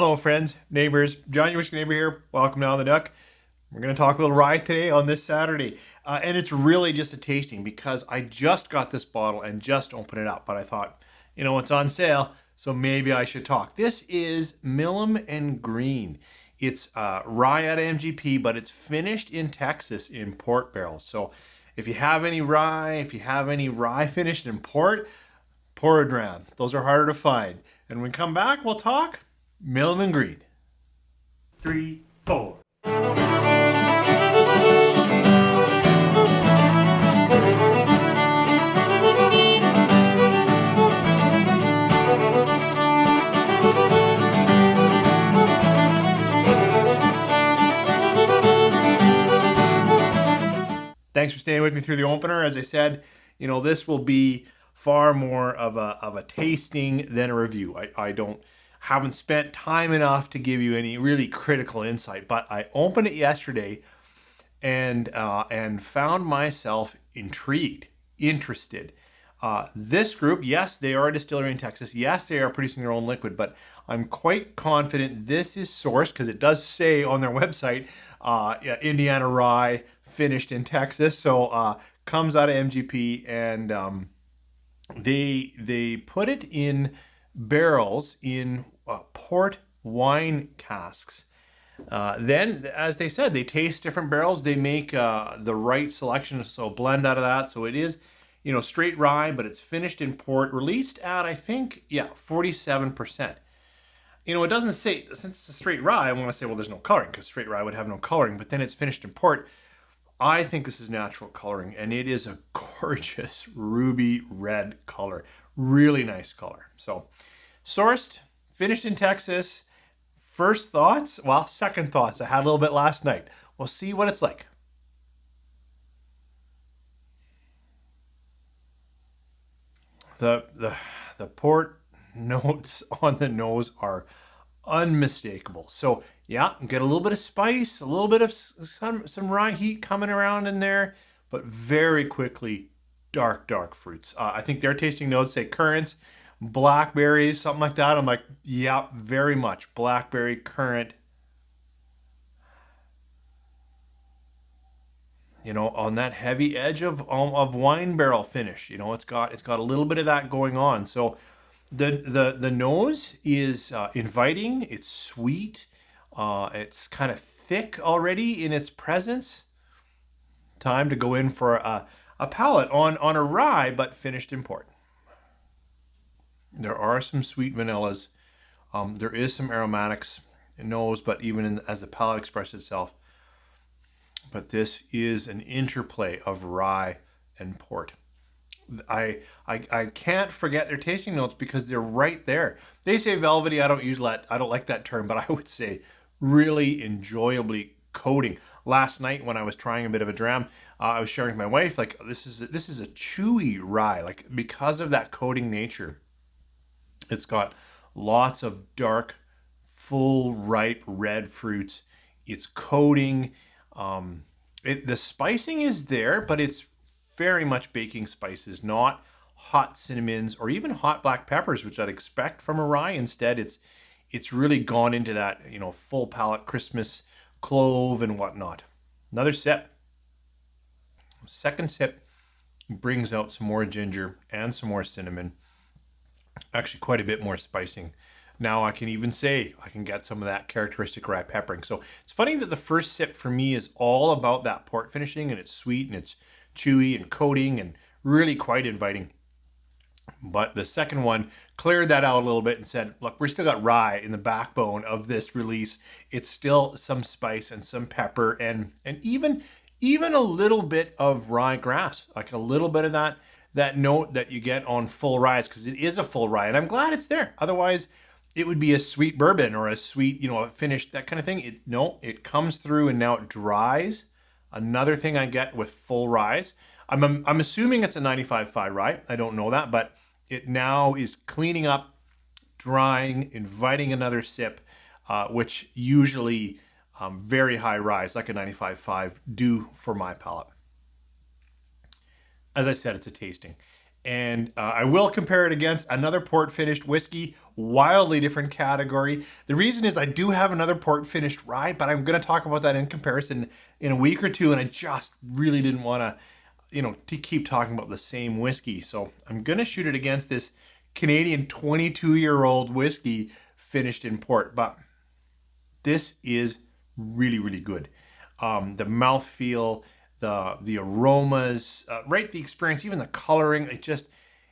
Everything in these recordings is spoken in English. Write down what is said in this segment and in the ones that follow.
Hello, friends, neighbors. John, your whiskey neighbor here. Welcome down the duck. We're going to talk a little rye today on this Saturday. And it's really just a tasting because I just got this bottle and just opened it up. But I thought, it's on sale, so maybe I should talk. This is Milam and Greene. It's rye out of MGP, but it's finished in Texas in port barrels. So if you have any rye finished in port, pour a dram. Those are harder to find. And when we come back, we'll talk Milam Greene. 3, 4. Thanks for staying with me through the opener. As I said, this will be far more of a tasting than a review. I haven't spent time enough to give you any really critical insight, but I opened it yesterday and found myself intrigued, interested. This group, yes, they are a distillery in Texas. Yes, they are producing their own liquid, but I'm quite confident this is sourced because it does say on their website, Indiana rye finished in Texas. So comes out of MGP, and they put it in barrels in port wine casks. Then, as they said, they taste different barrels. They make the right selection, so blend out of that. So it is, straight rye, but it's finished in port, released at, I think, 47%. It doesn't say, since it's a straight rye, I want to say, well, there's no coloring, because straight rye would have no coloring, but then it's finished in port. I think this is natural coloring, and it is a gorgeous ruby red color. Really nice color. So, sourced, finished in Texas. First thoughts? Well, second thoughts. I had a little bit last night. We'll see what it's like. The port notes on the nose are unmistakable. So get a little bit of spice, a little bit of some rye heat coming around in there, but very quickly dark fruits. I think their tasting notes say currants, blackberries, something like that. I'm like, yeah, very much blackberry, currant. On that heavy edge of wine barrel finish. It's got a little bit of that going on. So the nose is inviting. It's sweet. It's kind of thick already in its presence. Time to go in for a palate on a rye, but finished in port. There are some sweet vanillas. There is some aromatics in nose, but even as the palate expresses itself. But this is an interplay of rye and port. I can't forget their tasting notes because they're right there. They say velvety. I don't like that term, but I would say really enjoyably coating. Last night when I was trying a bit of a dram, I was sharing with my wife, like, this is a chewy rye, like, because of that coating nature. It's got lots of dark, full, ripe red fruits. It's coating. The spicing is there, but it's very much baking spices, not hot cinnamons or even hot black peppers, which I'd expect from a rye. Instead, it's really gone into that, full palate Christmas clove and whatnot. Another sip. Second sip brings out some more ginger and some more cinnamon. Actually, quite a bit more spicing. Now I can even say I can get some of that characteristic rye peppering. So it's funny that the first sip for me is all about that port finishing, and it's sweet and it's chewy and coating and really quite inviting. But the second one cleared that out a little bit and said, look, we're still got rye in the backbone of this release. It's still some spice and some pepper and even a little bit of rye grass, like a little bit of that note that you get on full rye, because it is a full rye, and I'm glad it's there. Otherwise, it would be a sweet bourbon or a sweet, a finished, that kind of thing. It comes through and now it dries. Another thing I get with full ryes, I'm assuming it's a 95.5 rye. I don't know that, but it now is cleaning up, drying, inviting another sip, which usually very high ryes, like a 95.5, do for my palate. As I said, it's a tasting. And I will compare it against another port finished whiskey, wildly different category. The reason is I do have another port finished rye, but I'm going to talk about that in comparison in a week or two, and I just really didn't want to, to keep talking about the same whiskey. So I'm going to shoot it against this Canadian 22-year-old whiskey finished in port, but this is really, really good. The mouthfeel, the aromas, right? The experience, even the coloring, it just,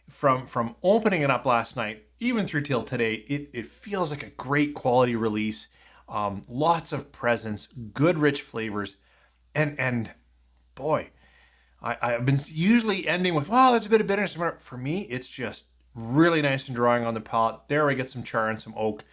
from opening it up last night, even through till today, it feels like a great quality release. Lots of presence, good rich flavors, and boy, I've been usually ending with, wow, there's a bit of bitterness. For me, it's just really nice and drawing on the palate. There I get some char and some oak,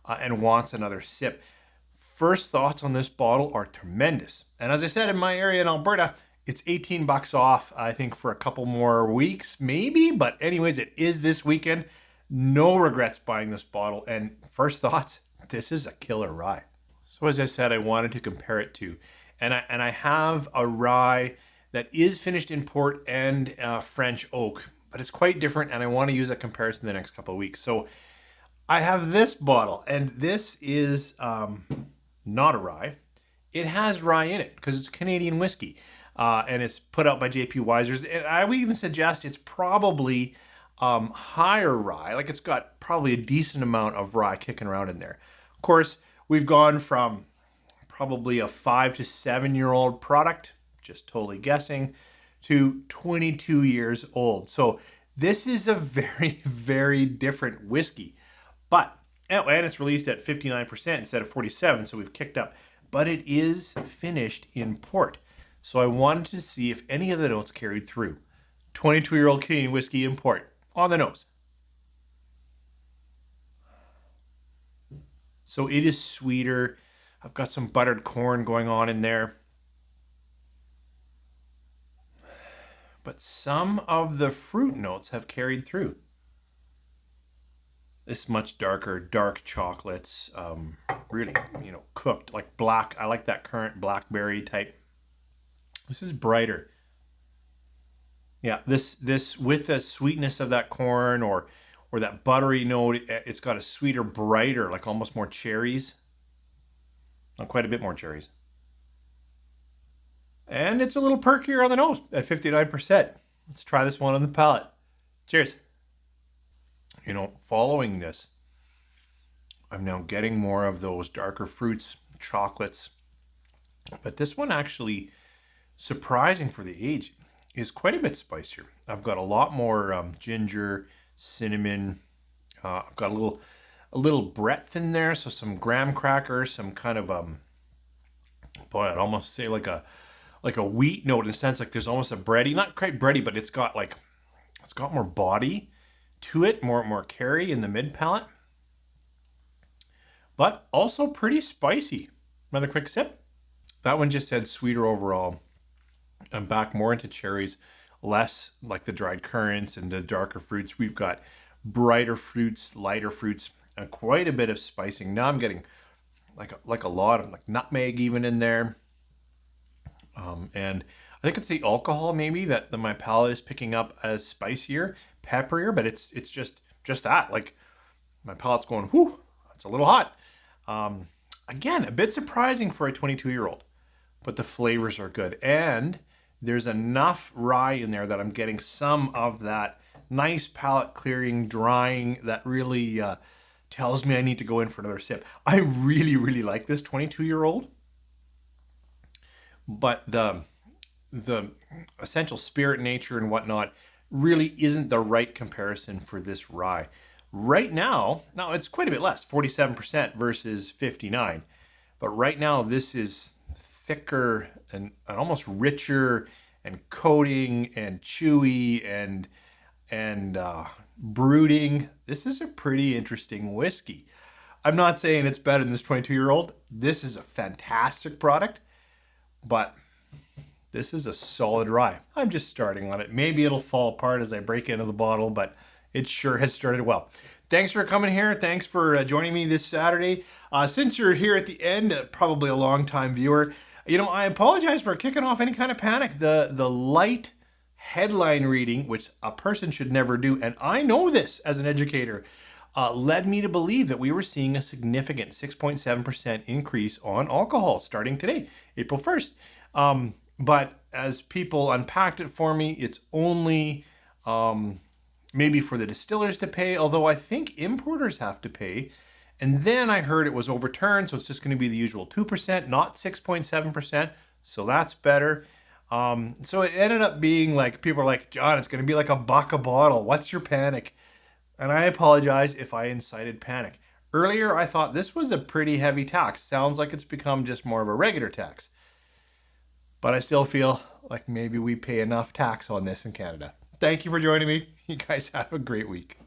and wants another sip. First thoughts on this bottle are tremendous. And as I said, in my area in Alberta, it's 18 bucks off, I think, for a couple more weeks, maybe. But anyways, it is this weekend. No regrets buying this bottle. And first thoughts, this is a killer rye. So as I said, I wanted to compare it to, and I have a rye that is finished in port and French oak, but it's quite different, and I want to use a comparison the next couple of weeks. So I have this bottle, and this is not a rye. It has rye in it because it's Canadian whiskey, and it's put out by J.P. Wiser's. And I would even suggest it's probably higher rye. Like, it's got probably a decent amount of rye kicking around in there. Of course, we've gone from probably a 5 to 7 year old product, just totally guessing, to 22 years old. So this is a very, very different whiskey. But, and it's released at 59% instead of 47%, so we've kicked up. But it is finished in port. So I wanted to see if any of the notes carried through. 22-year-old Canadian whiskey in port, on the nose. So it is sweeter. I've got some buttered corn going on in there. But some of the fruit notes have carried through. This much darker, dark chocolates, really, cooked like black. I like that currant blackberry type. This is brighter. Yeah, this with the sweetness of that corn or that buttery note, it's got a sweeter, brighter, like almost more cherries. Not quite a bit more cherries. And it's a little perkier on the nose at 59%. Let's try this one on the palate. Cheers. Following this, I'm now getting more of those darker fruits, chocolates. But this one actually, surprising for the age, is quite a bit spicier. I've got a lot more ginger, cinnamon. I've got a little breadth in there, so some graham crackers, some kind of boy, I'd almost say like a wheat note in a sense. Like there's almost a bready, not quite bready, but it's got more body to it, more carry in the mid palate, but also pretty spicy. Another quick sip. That one just had sweeter overall. I'm back more into cherries, less like the dried currants and the darker fruits. We've got brighter fruits, lighter fruits, and quite a bit of spicing. Now I'm getting like a lot of like nutmeg even in there. And I think it's the alcohol maybe that my palate is picking up as spicier, pepperier, but it's just that. Like my palate's going, whoo, it's a little hot. Again, a bit surprising for a 22-year-old, but the flavors are good. And there's enough rye in there that I'm getting some of that nice palate clearing, drying that really tells me I need to go in for another sip. I really, really like this 22-year-old. But the essential spirit, nature, and whatnot really isn't the right comparison for this rye. Right now it's quite a bit less, 47% versus 59%. But right now, this is thicker and almost richer and coating and chewy and brooding. This is a pretty interesting whiskey. I'm not saying it's better than this 22-year-old. This is a fantastic product. But this is a solid rye. I'm just starting on it. Maybe it'll fall apart as I break into the bottle, but it sure has started well. Thanks for coming here. Thanks for joining me this Saturday. Since you're here at the end, probably a long-time viewer, I apologize for kicking off any kind of panic. The light headline reading, which a person should never do, and I know this as an educator, led me to believe that we were seeing a significant 6.7% increase on alcohol starting today, April 1st. But as people unpacked it for me, it's only maybe for the distillers to pay, although I think importers have to pay. And then I heard it was overturned, so it's just going to be the usual 2%, not 6.7%. So that's better. So it ended up being like, people are like, John, it's going to be like $1 a bottle. What's your panic? And I apologize if I incited panic. Earlier, I thought this was a pretty heavy tax. Sounds like it's become just more of a regular tax. But I still feel like maybe we pay enough tax on this in Canada. Thank you for joining me. You guys have a great week.